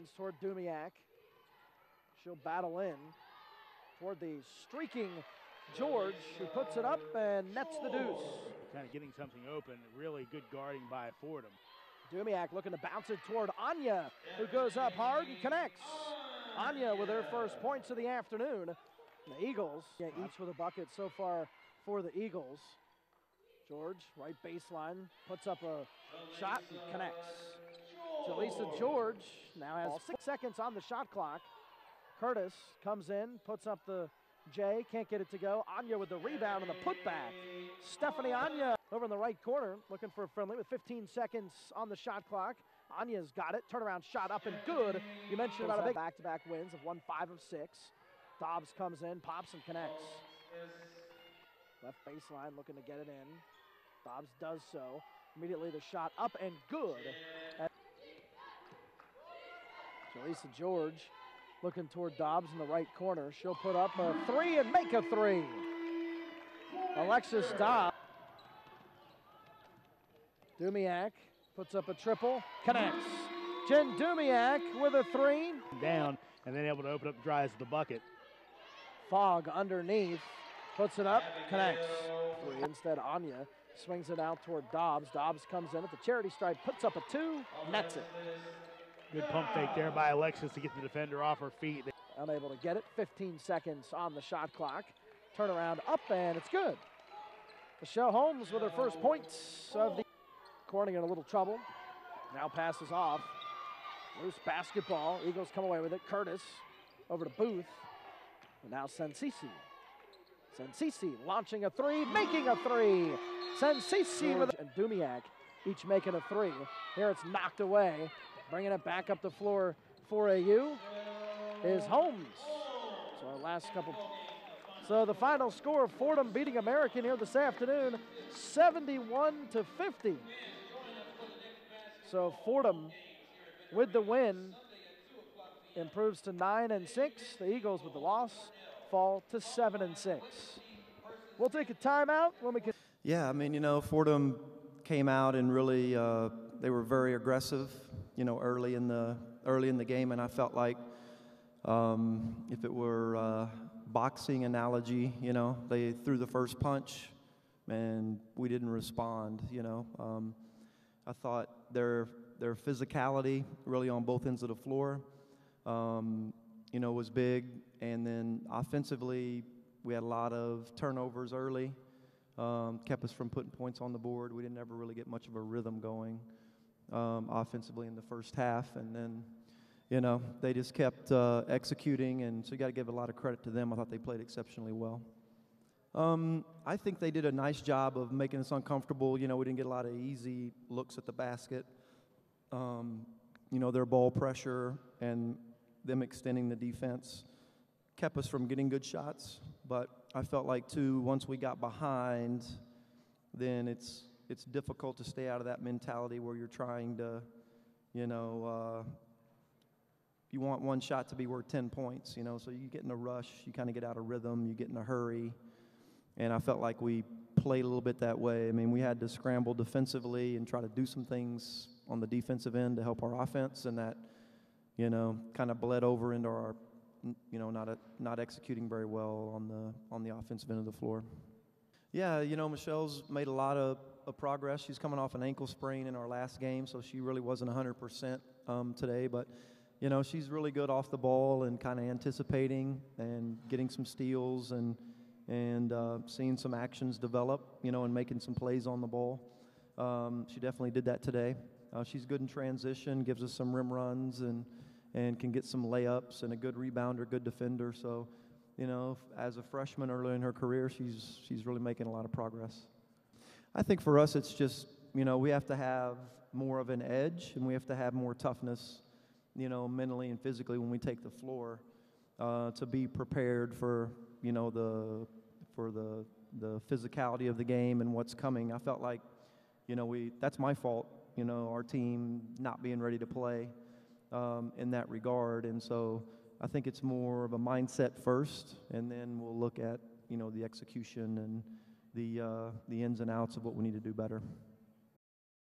Hands toward Dumiak. She'll battle in toward the streaking George, who puts it up and nets the deuce. Kind of getting something open. Really good guarding by Fordham. Dumiak looking to bounce it toward Anya, who goes up hard and connects. Anya with her first points of the afternoon. The Eagles, each with a bucket so far for the Eagles. George, right baseline, puts up a shot and connects. Jaleesa George now has 6 seconds on the shot clock. Curtis comes in, puts up the J, can't get it to go. Anya with the rebound and the putback. Stephanie Anya over in the right corner, looking for a friendly with 15 seconds on the shot clock. Anya's got it, turnaround shot up and good. You mentioned about a big back-to-back wins of won 5 of 6. Dobbs comes in, pops and connects. Left baseline looking to get it in. Dobbs does so. Immediately the shot up and good. Jaleesa George looking toward Dobbs in the right corner. She'll put up a 3 and make a 3. Alexis Dobbs. Dumiak puts up a triple, connects. Jen Dumiak with a 3. Down and then able to open up the drives of the bucket. Fogg underneath, puts it up, connects. 3. Instead, Anya swings it out toward Dobbs. Dobbs comes in at the charity stripe, puts up a 2, nets it. Good pump fake there by Alexis to get the defender off her feet. Unable to get it. 15 seconds on the shot clock. Turnaround up, and it's good. Michelle Holmes with her first points of the Corning in a little trouble. Now passes off. Loose basketball. Eagles come away with it. Curtis over to Booth. And now Sensisi. Sensisi launching a 3, making a 3. Sensisi with and Dumiak each making a 3. Here it's knocked away. Bringing it back up the floor for AU is Holmes. So our last couple. So the final score of Fordham beating American here this afternoon, 71-50. So Fordham with the win improves to 9-6. The Eagles with the loss fall to 7-6. We'll take a timeout when we can. Yeah, I mean, you know, Fordham came out and really they were very aggressive, you know, early in the game, and I felt like if it were boxing analogy, you know, they threw the first punch and we didn't respond, you know. I thought their physicality really on both ends of the floor, you know, was big, and then offensively we had a lot of turnovers early, kept us from putting points on the board. We didn't ever really get much of a rhythm going offensively in the first half, and then, you know, they just kept executing, and so you got to give a lot of credit to them. I thought they played exceptionally well. I think they did a nice job of making us uncomfortable. You know, we didn't get a lot of easy looks at the basket. You know, their ball pressure and them extending the defense kept us from getting good shots. But I felt like, too, once we got behind, then it's difficult to stay out of that mentality where you're trying to, you know, you want one shot to be worth 10 points, you know, so you get in a rush, you kind of get out of rhythm, you get in a hurry, and I felt like we played a little bit that way. I mean, we had to scramble defensively and try to do some things on the defensive end to help our offense, and that, you know, kind of bled over into our, you know, not executing very well on the offensive end of the floor. Yeah, you know, Michelle's made a lot of progress. She's coming off an ankle sprain in our last game, so she really wasn't 100% today, but you know, she's really good off the ball and kind of anticipating and getting some steals and seeing some actions develop, you know, and making some plays on the ball. She definitely did that today. She's good in transition, gives us some rim runs and can get some layups, and a good rebounder, good defender. So, you know, as a freshman early in her career, she's really making a lot of progress. I think for us it's just, you know, we have to have more of an edge and we have to have more toughness, you know, mentally and physically when we take the floor, to be prepared for, you know, the physicality of the game and what's coming. I felt like, you know, that's my fault, you know, our team not being ready to play in that regard. And so I think it's more of a mindset first, and then we'll look at, you know, the execution and the ins and outs of what we need to do better.